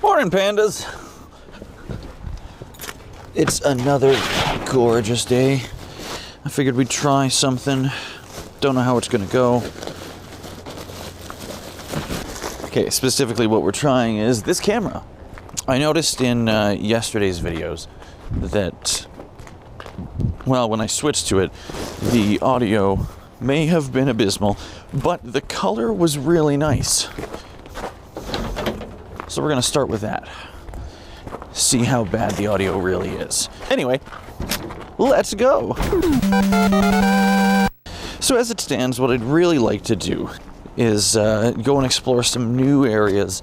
Morning, pandas. It's another gorgeous day. I figured we'd try something. Don't know how it's gonna go. Okay, specifically what we're trying is this camera. I noticed in yesterday's videos that, well, when I switched to it, the audio may have been abysmal, but the color was really nice. So we're gonna start with that. See how bad the audio really is. Anyway, let's go. So as it stands, what I'd really like to do is go and explore some new areas,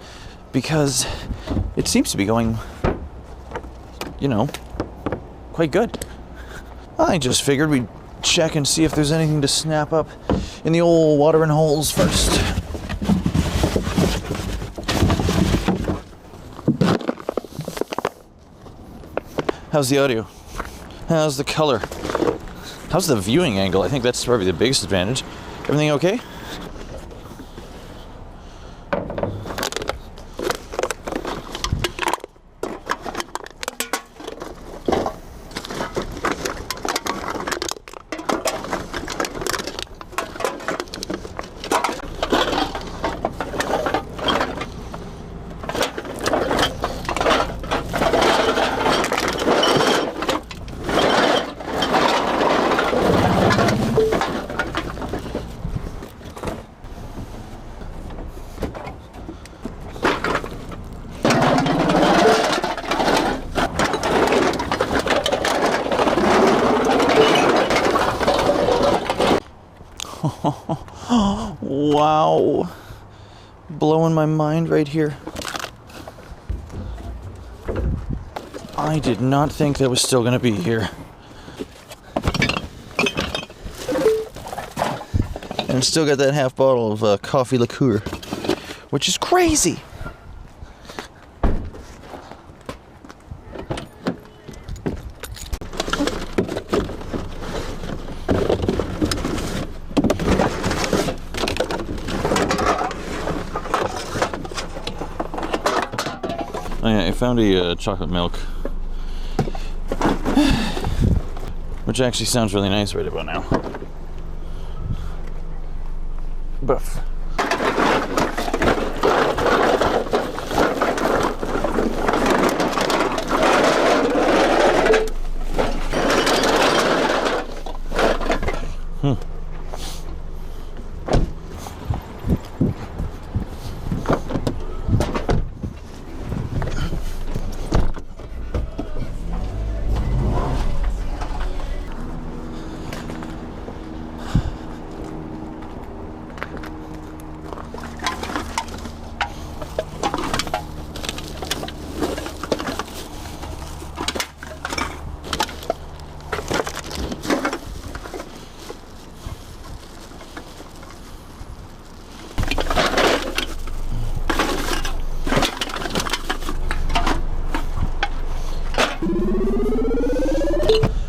because it seems to be going, you know, quite good. I just figured we'd check and see if there's anything to snap up in the old watering holes first. How's the audio? How's the color? How's the viewing angle? I think that's probably the biggest advantage. Everything okay? Wow. Blowing my mind right here. I did not think that was still going to be here. And still got that half bottle of coffee liqueur, which is crazy. I found a chocolate milk, which actually sounds really nice right about now. Buff.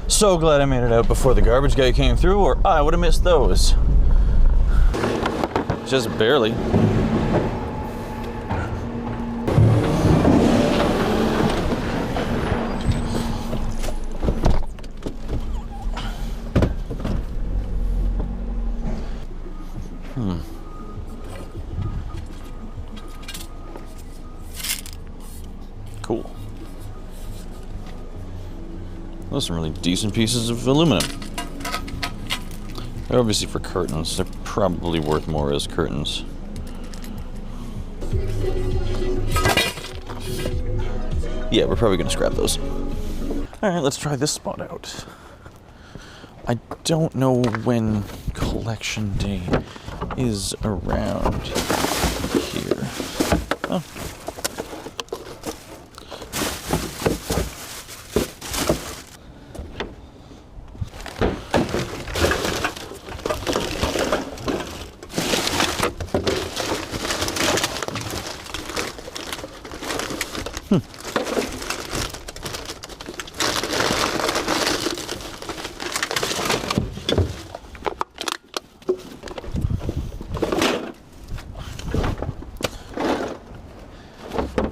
So glad I made it out before the garbage guy came through, or I would have missed those. Just barely. Cool. Those are some really decent pieces of aluminum. They're obviously for curtains. They're probably worth more as curtains. Yeah, we're probably gonna scrap those. Alright, let's try this spot out. I don't know when collection day is around here. Oh.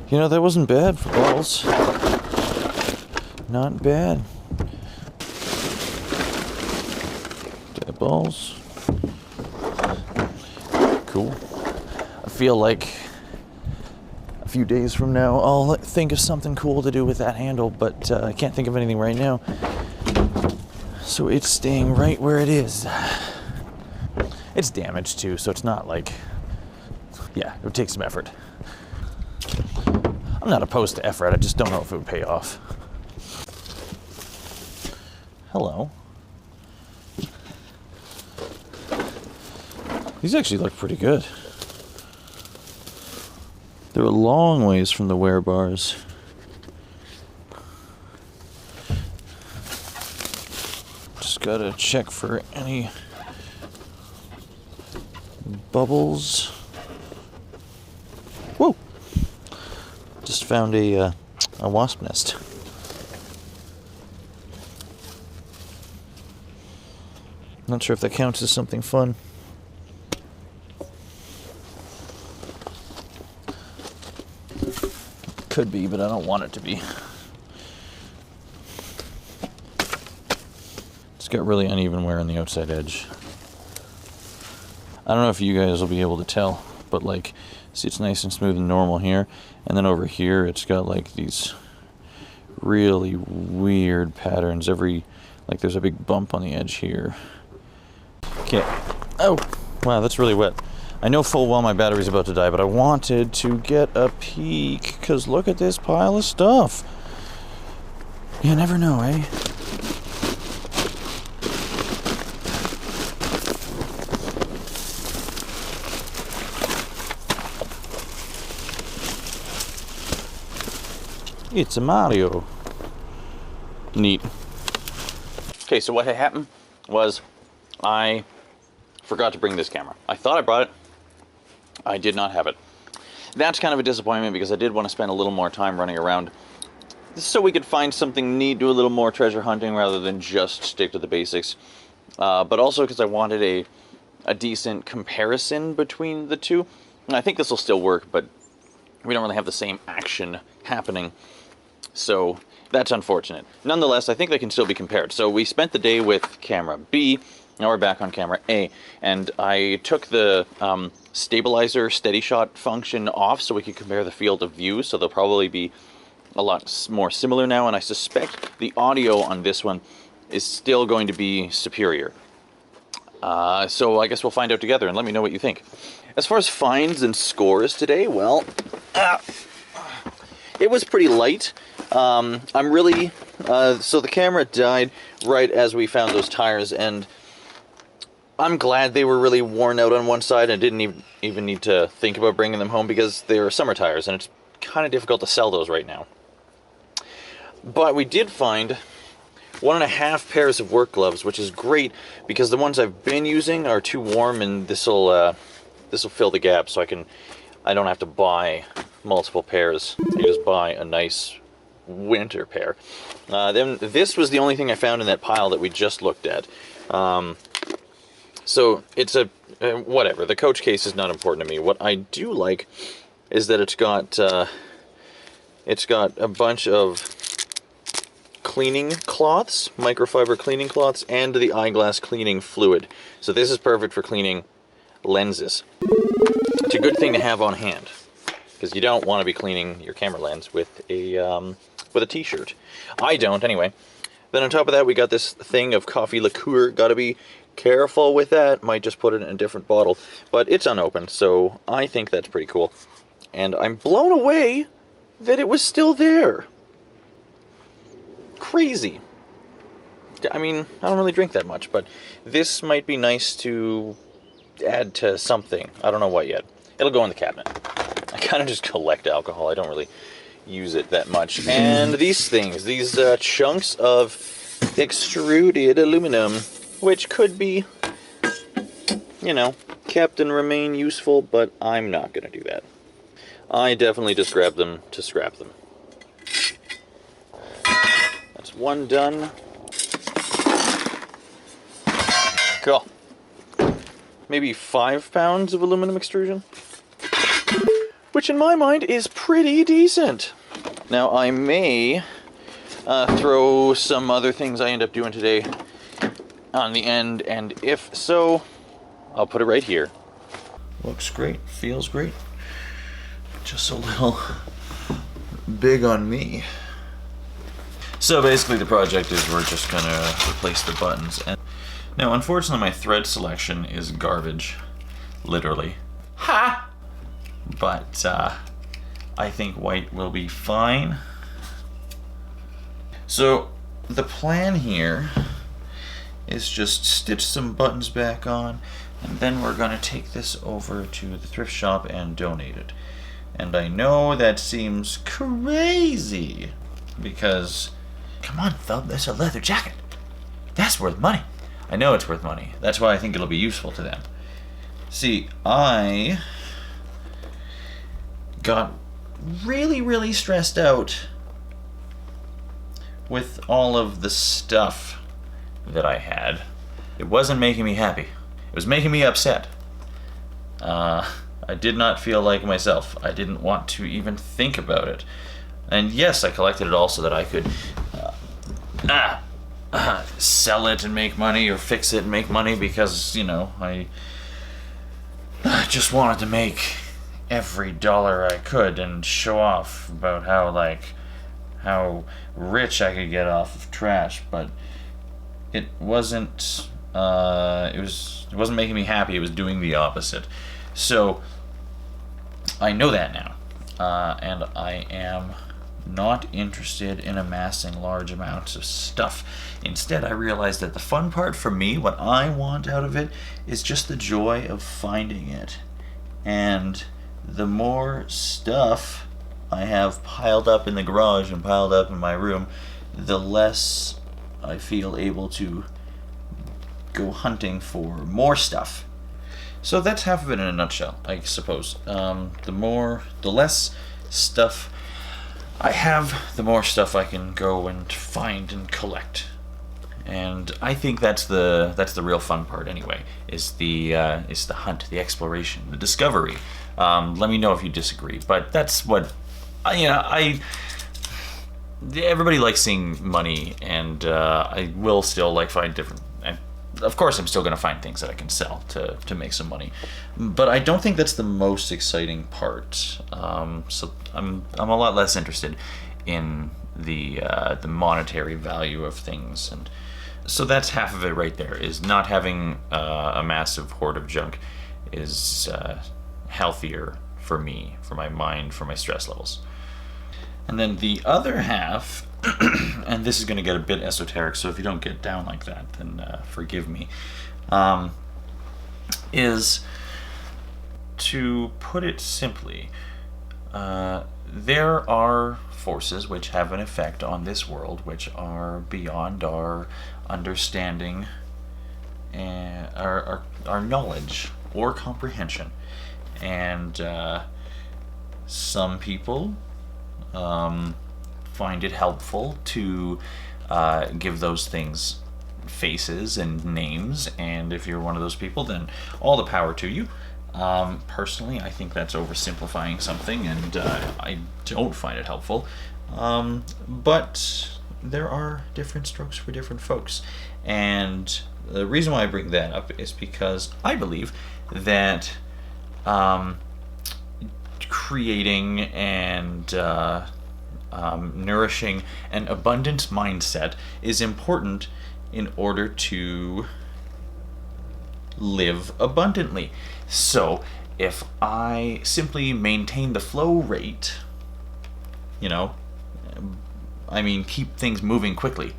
You know, that wasn't bad for balls. Not bad. Dead balls. Cool. I feel like a few days from now I'll think of something cool to do with that handle, but I can't think of anything right now. So it's staying right where it is. It's damaged too, so it's not like... Yeah, it would take some effort. I'm not opposed to effort, I just don't know if it would pay off. Hello. These actually look pretty good. They're a long ways from the wear bars. Just gotta check for any bubbles. Whoa! Just found a wasp nest. Not sure if that counts as something fun. Could be, but I don't want it to be. It's got really uneven wear on the outside edge. I don't know if you guys will be able to tell, but like, see, it's nice and smooth and normal here, and then over here it's got like these really weird patterns. Like there's a big bump on the edge here. Okay. Oh, wow, that's really wet. I know full well my battery's about to die, but I wanted to get a peek, because look at this pile of stuff. You never know, eh? It's a Mario. Neat. Okay, so what had happened was I forgot to bring this camera. I thought I brought it. I did not have it. That's kind of a disappointment because I did want to spend a little more time running around so we could find something neat, do a little more treasure hunting rather than just stick to the basics. But also because I wanted a decent comparison between the two. And I think this will still work, but we don't really have the same action happening. So that's unfortunate. Nonetheless, I think they can still be compared. So we spent the day with camera B. Now we're back on camera A, and I took the stabilizer steady shot function off so we could compare the field of view, so they'll probably be a lot more similar now, and I suspect the audio on this one is still going to be superior. So I guess we'll find out together, and let me know what you think. As far as finds and scores today, well, it was pretty light. I'm really, so the camera died right as we found those tires, and I'm glad they were really worn out on one side and didn't even need to think about bringing them home because they're summer tires and it's kind of difficult to sell those right now. But we did find 1.5 pairs of work gloves, which is great because the ones I've been using are too warm, and this'll fill the gap, so I don't have to buy multiple pairs. You just buy a nice winter pair. Then this was the only thing I found in that pile that we just looked at. So it's whatever. The coach case is not important to me. What I do like is that it's got a bunch of cleaning cloths, microfiber cleaning cloths, and the eyeglass cleaning fluid. So this is perfect for cleaning lenses. It's a good thing to have on hand because you don't want to be cleaning your camera lens with a t-shirt. I don't anyway. Then on top of that, we got this thing of coffee liqueur. Gotta be careful with that. Might just put it in a different bottle. But it's unopened, so I think that's pretty cool. And I'm blown away that it was still there. Crazy. I mean, I don't really drink that much, but this might be nice to add to something. I don't know what yet. It'll go in the cabinet. I kind of just collect alcohol. I don't really use it that much. And these things, these chunks of extruded aluminum, which could be, you know, kept and remain useful, but I'm not going to do that. I definitely just grab them to scrap them. That's one done. Cool. Maybe 5 pounds of aluminum extrusion. which in my mind is pretty decent. Now I may throw some other things I end up doing today on the end, and if so, I'll put it right here. Looks great, feels great. Just a little big on me. So basically the project is we're just gonna replace the buttons. And now unfortunately my thread selection is garbage, literally. Ha! But I think white will be fine. So the plan here is just stitch some buttons back on, and then we're gonna take this over to the thrift shop and donate it. And I know that seems crazy because, come on, Thub, that's a leather jacket. That's worth money. I know it's worth money. That's why I think it'll be useful to them. See, I got really stressed out with all of the stuff that I had. It wasn't making me happy. It was making me upset. I did not feel like myself. I didn't want to even think about it. And yes, I collected it all so that I could sell it and make money, or fix it and make money, because, you know, I just wanted to make every dollar I could and show off about how rich I could get off of trash. But it wasn't it wasn't making me happy. It was doing the opposite. So I know that now, and I am not interested in amassing large amounts of stuff. Instead, I realized that the fun part for me, what I want out of it, is just the joy of finding it. And the more stuff I have piled up in the garage and piled up in my room, the less I feel able to go hunting for more stuff. So that's half of it in a nutshell, I suppose. The less stuff I have, the more stuff I can go and find and collect. And I think that's the real fun part anyway, is the hunt, the exploration, the discovery. Let me know if you disagree, but that's what everybody likes seeing money, and I will still find different. Of course, I'm still going to find things that I can sell to make some money, but I don't think that's the most exciting part. So I'm a lot less interested in the monetary value of things, and so that's half of it right there. Is not having a massive hoard of junk is healthier for me, for my mind, for my stress levels. And then the other half, and this is going to get a bit esoteric, so if you don't get down like that, then forgive me, is, to put it simply, there are forces which have an effect on this world which are beyond our understanding and our knowledge or comprehension. And some people find it helpful to give those things faces and names, and if you're one of those people, then all the power to you. Personally, I think that's oversimplifying something, and I don't find it helpful. But there are different strokes for different folks, and the reason why I bring that up is because I believe that creating and nourishing an abundant mindset is important in order to live abundantly. So if I simply maintain the flow rate, keep things moving quickly,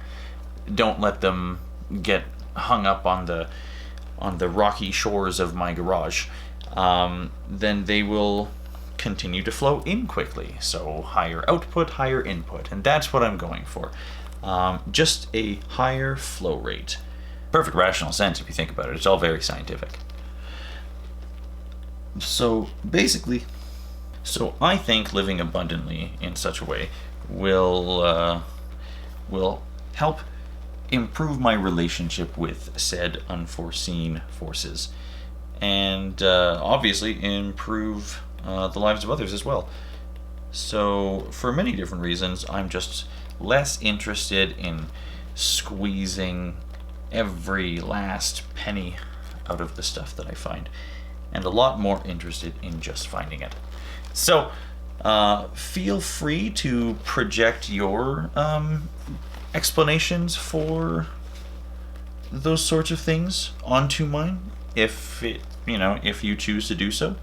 don't let them get hung up on the rocky shores of my garage, then they will continue to flow in quickly. So higher output, higher input, and that's what I'm going for. Just a higher flow rate. Perfect rational sense if you think about it. It's all very scientific. So basically, I think living abundantly in such a way will help improve my relationship with said unforeseen forces, and obviously improve the lives of others as well. So for many different reasons, I'm just less interested in squeezing every last penny out of the stuff that I find, and a lot more interested in just finding it. So feel free to project your explanations for those sorts of things onto mine, if you choose to do so.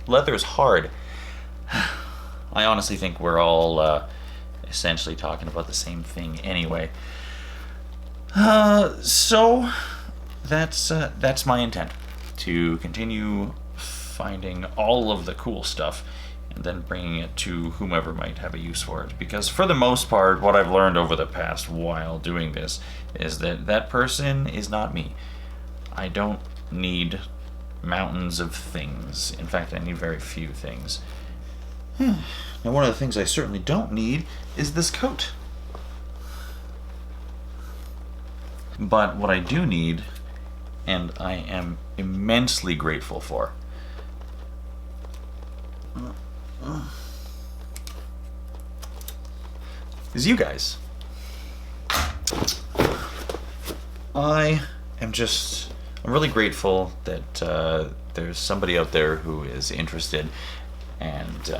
Leather is hard. I honestly think we're all essentially talking about the same thing anyway. So that's my intent, to continue finding all of the cool stuff and then bringing it to whomever might have a use for it. Because for the most part, what I've learned over the past while doing this is that that person is not me. I don't need mountains of things. In fact, I need very few things. Now, one of the things I certainly don't need is this coat. But what I do need, and I am immensely grateful for, is you guys. I'm really grateful that there's somebody out there who is interested and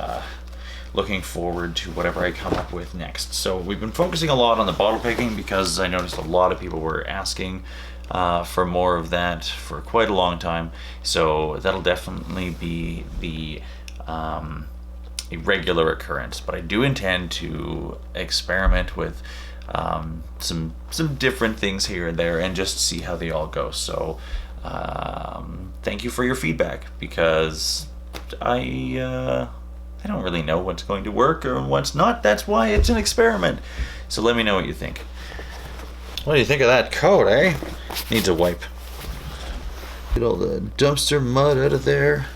looking forward to whatever I come up with next. So we've been focusing a lot on the bottle picking because I noticed a lot of people were asking for more of that for quite a long time. So that'll definitely be a regular occurrence. But I do intend to experiment with some different things here and there and just see how they all go. So thank you for your feedback, because I don't really know what's going to work or what's not. That's why it's an experiment. So let me know what you think. What do you think of that coat, eh? Needs a wipe. Get all the dumpster mud out of there.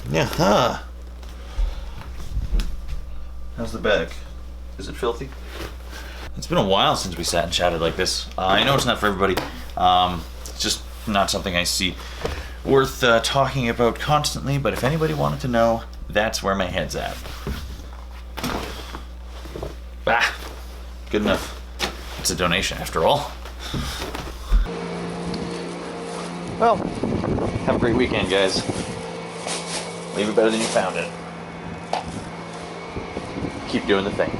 Yeah, huh? How's the bag? Is it filthy? It's been a while since we sat and chatted like this. I know it's not for everybody. It's just not something I see worth talking about constantly, but if anybody wanted to know, that's where my head's at. Ah, good enough. It's a donation after all. Well, have a great weekend, guys. Leave it better than you found it. Keep doing the thing.